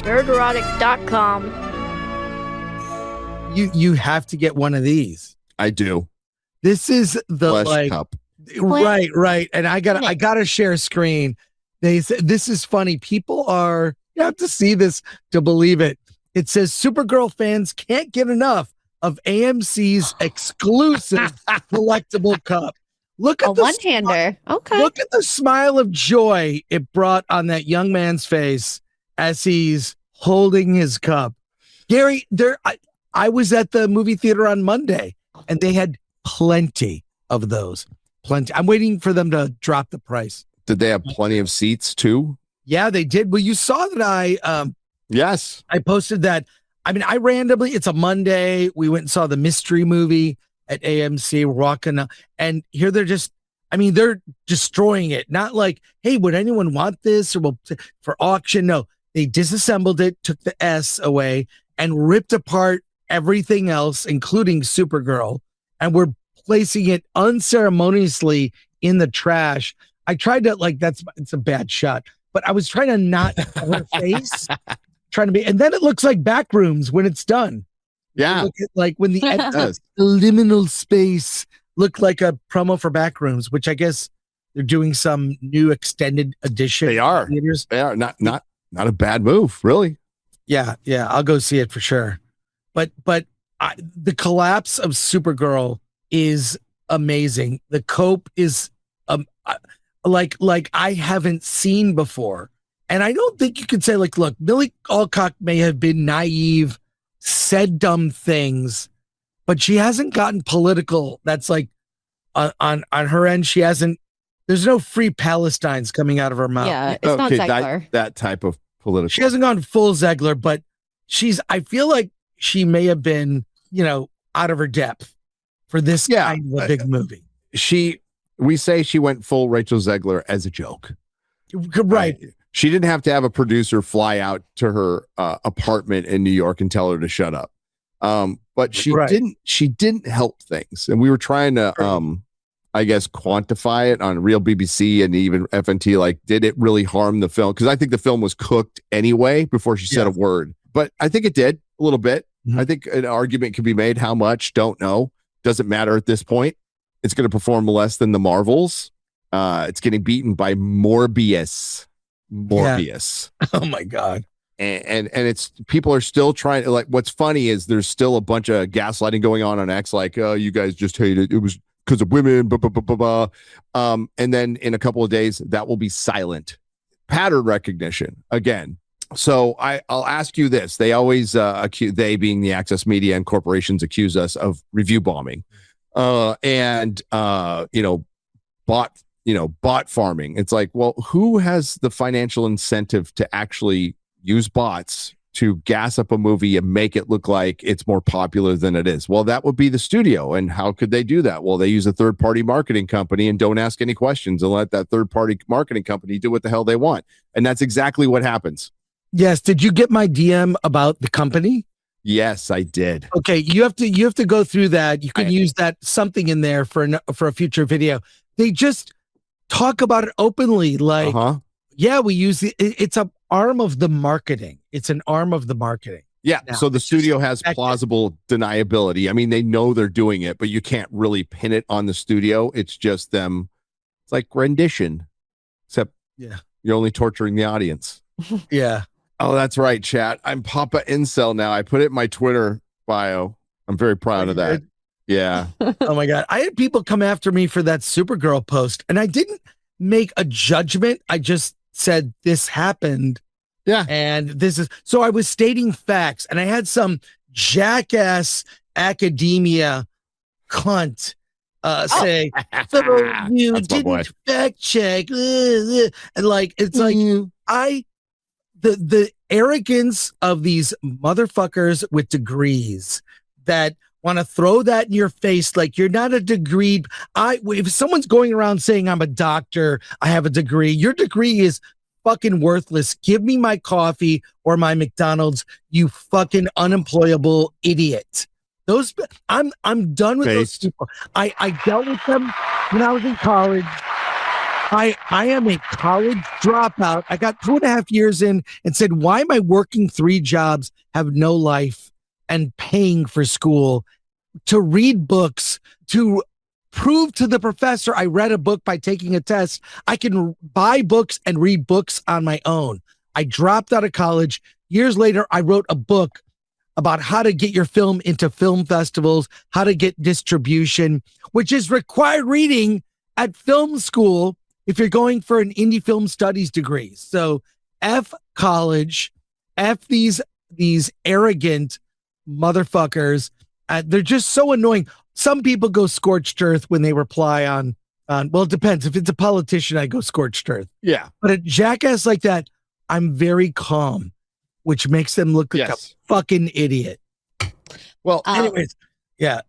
Nerderotic.com. You have to get one of these. I do. This is the Flesh cup. Right. And I gotta share a screen. They said this is funny. People are, you have to see this to believe it. It says Supergirl fans can't get enough of AMC's exclusive collectible cup. Look at a one-hander. Okay. Look at the smile of joy it brought on that young man's face as he's holding his cup. Gary, I was at the movie theater on Monday and they had plenty of those. Plenty. I'm waiting for them to drop the price. Did they have plenty of seats too? Yeah, they did. Well, you saw that yes. I posted that. I mean, I randomly, it's a Monday. We went and saw the mystery movie at AMC. We're walking up, and here they're they're destroying it. Not like, hey, would anyone want this or for auction? No, they disassembled it, took the S away, and ripped apart everything else, including Supergirl, and we're placing it unceremoniously in the trash. I tried to it's a bad shot, but I was trying to not her face, and then it looks like Backrooms when it's done. Yeah. Like when the liminal space looked like a promo for Backrooms, which I guess they're doing some new extended edition. They are. Theaters. They are not a bad move, really. Yeah. I'll go see it for sure. But the collapse of Supergirl is amazing. The cope is like I haven't seen before. And I don't think you could say look, Millie Alcock may have been naive, said dumb things, but she hasn't gotten political. That's like on her end. She hasn't, there's no free Palestines coming out of her mouth. Yeah, it's not Zegler. That type of political. She hasn't gone full Zegler, but I feel like she may have been, out of her depth for this kind of a big movie. We say she went full Rachel Zegler as a joke. Right. She didn't have to have a producer fly out to her apartment in New York and tell her to shut up. But she didn't help things. And we were trying to, I guess, quantify it on Real BBC and even FNT. Like, did it really harm the film? Because I think the film was cooked anyway before she said a word. But I think it did a little bit. Mm-hmm. I think an argument could be made. How much? Don't know. Doesn't matter at this point. It's going to perform less than the Marvels. It's getting beaten by Morbius. Yeah. Oh my God. And it's, people are still trying to, like, what's funny is there's still a bunch of gaslighting going on X, like, oh, you guys just hate it. It was because of women, blah, blah, blah, blah, blah. And then in a couple of days, that will be silent. Pattern recognition again. So I'll ask you this. They always accuse, they being the access media and corporations, accuse us of review bombing and bot farming. It's like, well, who has the financial incentive to actually use bots to gas up a movie and make it look like it's more popular than it is? Well, that would be the studio. And how could they do that? Well, they use a third-party marketing company and don't ask any questions and let that third-party marketing company do what the hell they want. And that's exactly what happens. Yes. Did you get my DM about the company? Yes, I did. Okay. You have to go through that. You can use that something in there for a future video. They just talk about it openly. Like, yeah, we use it's an arm of the marketing. It's an arm of the marketing. Yeah. Now, so the studio has plausible deniability. I mean, they know they're doing it, but you can't really pin it on the studio. It's just them. It's like rendition, except you're only torturing the audience. Yeah. Oh, that's right, chat. I'm Papa Incel now. I put it in my Twitter bio. I'm very proud of that. Yeah. Oh my God. I had people come after me for that Supergirl post, and I didn't make a judgment. I just said this happened. Yeah. And this is, so I was stating facts, and I had some jackass academia cunt say, so you didn't fact check. And like, it's like, the arrogance of these motherfuckers with degrees that want to throw that in your face, like you're not a degree. If someone's going around saying I'm a doctor, I have a degree, your degree is fucking worthless. Give me my coffee or my McDonald's, you fucking unemployable idiot. Those, I'm done with those people. I dealt with them when I was in college. I am a college dropout. I got 2.5 years in and said, why am I working 3 jobs, have no life, and paying for school to read books, to prove to the professor I read a book by taking a test. I can buy books and read books on my own. I dropped out of college. Years later, I wrote a book about how to get your film into film festivals, how to get distribution, which is required reading at film school if you're going for an indie film studies degree. So F college, F these arrogant motherfuckers. They're just so annoying. Some people go scorched earth when they reply on, well, it depends. If it's a politician, I go scorched earth. Yeah. But a jackass like that, I'm very calm, which makes them look like a fucking idiot. Well, anyways, yeah.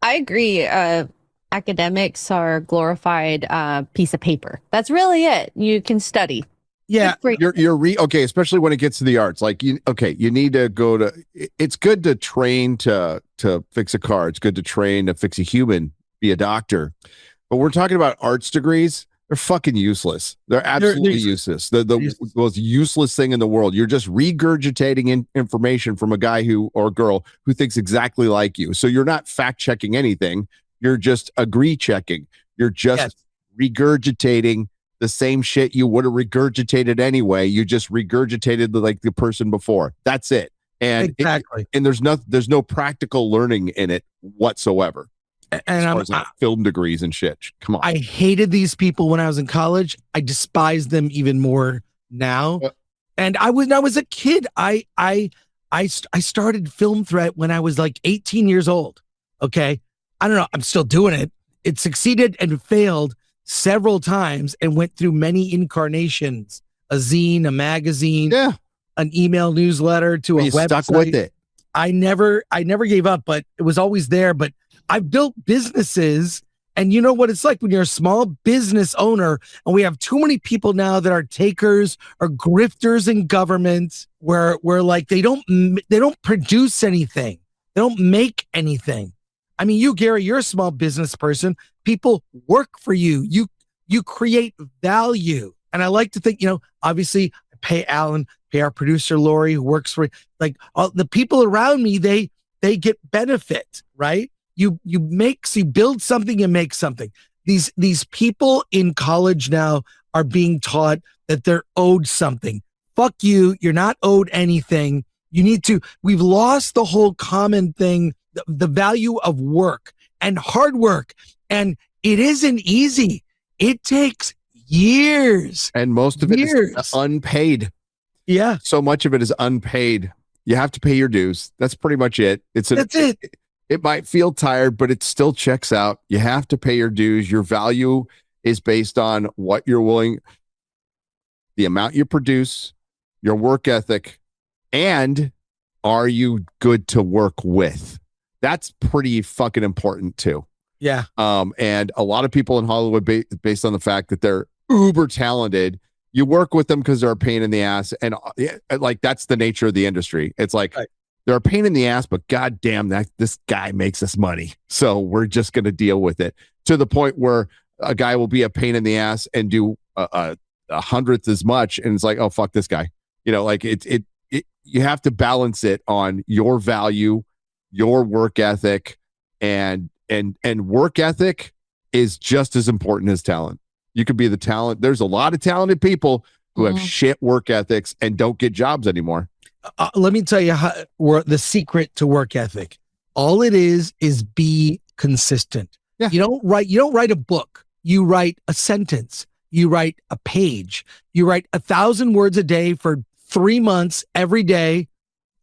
I agree. Academics are a glorified piece of paper. That's really it. You can study. Yeah. Okay, especially when it gets to the arts. Like you need to go to, it's good to train to fix a car. It's good to train to fix a human, be a doctor. But we're talking about arts degrees. They're fucking useless. They're absolutely useless. They're the most useless thing in the world. You're just regurgitating information from a guy or girl who thinks exactly like you. So you're not fact checking anything. You're just agree checking. You're just regurgitating the same shit you would have regurgitated anyway. You just regurgitated like the person before. That's it. And exactly. And there's no practical learning in it whatsoever. And as far as film degrees and shit. Come on. I hated these people when I was in college. I despise them even more now. And when I was a kid, I started Film Threat when I was like 18 years old. Okay. I don't know. I'm still doing it. It succeeded and failed several times and went through many incarnations, a zine, a magazine, an email newsletter to a website. Stuck with it. I never gave up, but it was always there. But I've built businesses, and you know what it's like when you're a small business owner, and we have too many people now that are takers or grifters in government, where like they don't produce anything, they don't make anything. I mean, you, Gary, you're a small business person. People work for you. You create value. And I like to think, obviously I pay Alan, pay our producer, Lori, who works for like all the people around me, they get benefit, right? You build something and make something. These people in college now are being taught that they're owed something. Fuck you. You're not owed anything. We've lost the whole common thing, the value of work and hard work. And it isn't easy. It takes years. And most of it is unpaid. Yeah. So much of it is unpaid. You have to pay your dues. That's pretty much it. That's it. It might feel tired, but it still checks out. You have to pay your dues. Your value is based on what you're willing, the amount you produce, your work ethic, and are you good to work with? That's pretty fucking important too. Yeah. And a lot of people in Hollywood, based on the fact that they're uber talented, you work with them because they're a pain in the ass. And like, that's the nature of the industry. It's like, they're a pain in the ass, but goddamn, this guy makes us money. So we're just going to deal with it, to the point where a guy will be a pain in the ass and do a 100th as much. And it's like, oh, fuck this guy. Like you have to balance it on your value, your work ethic, and work ethic is just as important as talent. You could be the talent. There's a lot of talented people who have shit work ethics and don't get jobs anymore. Let me tell you the secret to work ethic. All it is be consistent. Yeah. You don't write a book. You write a sentence. You write a page. You write 1,000 words a day for 3 months every day,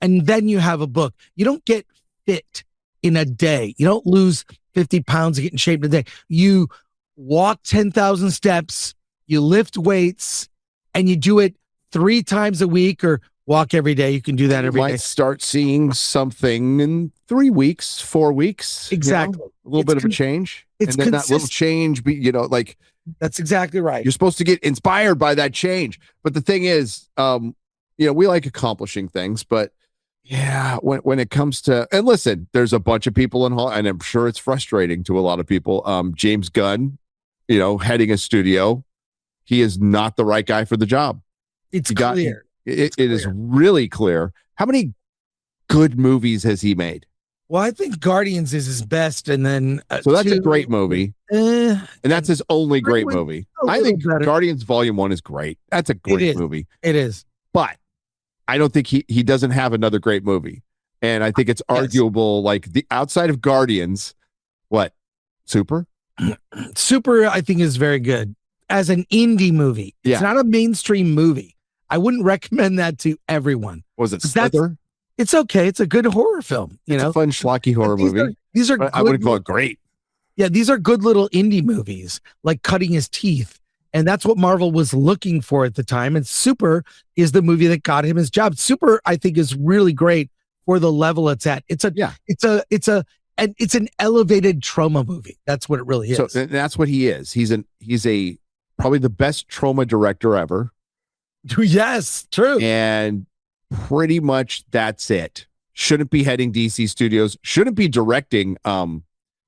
and then you have a book. You don't get fit in a day. You don't lose 50 pounds to get in shape in a day. You walk 10,000 steps, you lift weights, and you do it 3 times a week, or walk every day. You can do that every day. Start seeing something in 3 weeks, 4 weeks. Exactly. A little bit of a change. It's and then that little change, like, that's exactly right. You're supposed to get inspired by that change. But the thing is, we like accomplishing things, but yeah, when it comes to, and listen, there's a bunch of people in Hollywood, and I'm sure it's frustrating to a lot of people. James Gunn, heading a studio, he is not the right guy for the job. It's clear. It is really clear. How many good movies has he made? Well, I think Guardians is his best, and then so that's a great movie, and that's his only great movie. I think Guardians Volume 1 is great. That's a great movie. It is, but I don't think he doesn't have another great movie, and I think it's arguable. Like the outside of Guardians, what Super? Super, I think is very good as an indie movie. It's not a mainstream movie. I wouldn't recommend that to everyone. Was it Slither? It's okay. It's a good horror film. It's a fun schlocky horror movie. These are I wouldn't call it great. Yeah, these are good little indie movies, like Cutting His Teeth. And that's what Marvel was looking for at the time. And Super is the movie that got him his job. Super, I think, is really great for the level it's at. It's an elevated trauma movie. That's what it really is. So that's what he is. He's probably the best trauma director ever. Yes, true. And pretty much that's it. Shouldn't be heading DC Studios. Shouldn't be directing. I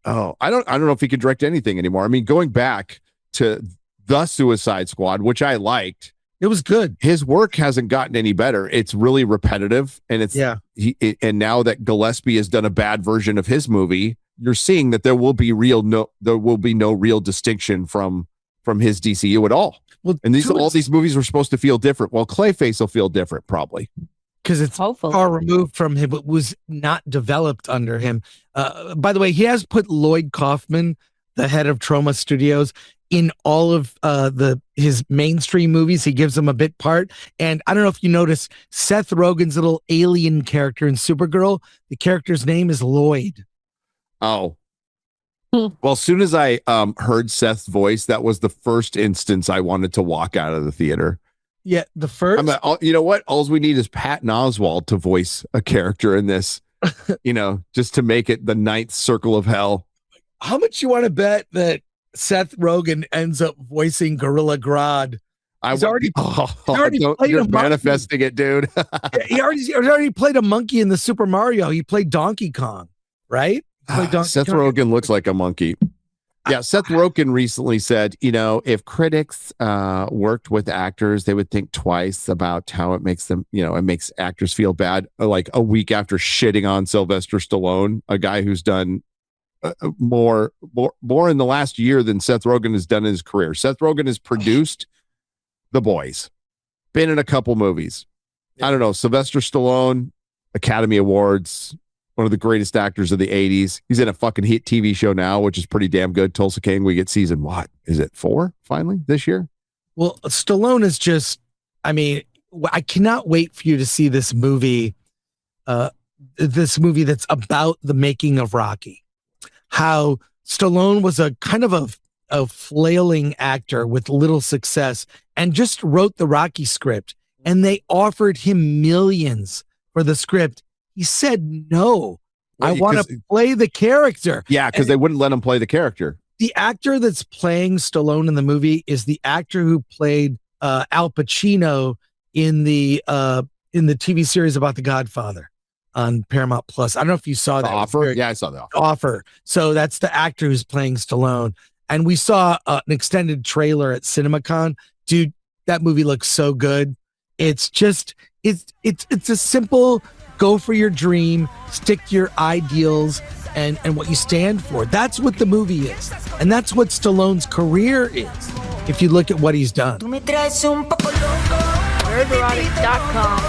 don't know if he can direct anything anymore. I mean, going back to The Suicide Squad, which I liked, it was good. His work hasn't gotten any better. It's really repetitive, and and now that Gillespie has done a bad version of his movie, you're seeing that there will be no real distinction from his DCU at all. Well, and all these movies were supposed to feel different. Well, Clayface will feel different probably because it's far removed from him. It was not developed under him. By the way, he has put Lloyd Kaufman, the head of Troma Studios, in all of his mainstream movies. He gives him a bit part. And I don't know if you noticed Seth Rogen's little alien character in Supergirl. The character's name is Lloyd. Oh. Well, as soon as I heard Seth's voice, that was the first instance I wanted to walk out of the theater. Yeah, the first. You know what? All we need is Patton Oswalt to voice a character in this, just to make it the ninth circle of hell. How much you want to bet that Seth Rogen ends up voicing Gorilla Grodd? He's already you're manifesting it, dude. he already played a monkey in the Super Mario. He played Donkey Kong, right? Seth Rogen looks like a monkey. Yeah, Seth Rogen recently said, if critics worked with actors, they would think twice about how it makes them, it makes actors feel bad. Like a week after shitting on Sylvester Stallone, a guy who's done more in the last year than Seth Rogen has done in his career. Seth Rogen has produced The Boys, been in a couple movies. I don't know, Sylvester Stallone, Academy Awards, one of the greatest actors of the 80s. He's in a fucking hit TV show now, which is pretty damn good. Tulsa King. We get season, what is it, 4 finally this year? Well, Stallone is just, I cannot wait for you to see this movie that's about the making of Rocky. How Stallone was a kind of a flailing actor with little success and just wrote the Rocky script, and they offered him millions for the script. He said, no, I want to play the character. Yeah, because they wouldn't let him play the character. The actor that's playing Stallone in the movie is the actor who played Al Pacino in the TV series about The Godfather on Paramount Plus. I don't know if you saw that. Offer? Yeah, I saw that. Offer. So that's the actor who's playing Stallone. And we saw an extended trailer at CinemaCon. Dude, that movie looks so good. It's just, it's a simple go for your dream, stick to your ideals and what you stand for. That's what the movie is. And that's what Stallone's career is, if you look at what he's done. Nerdrotic.com.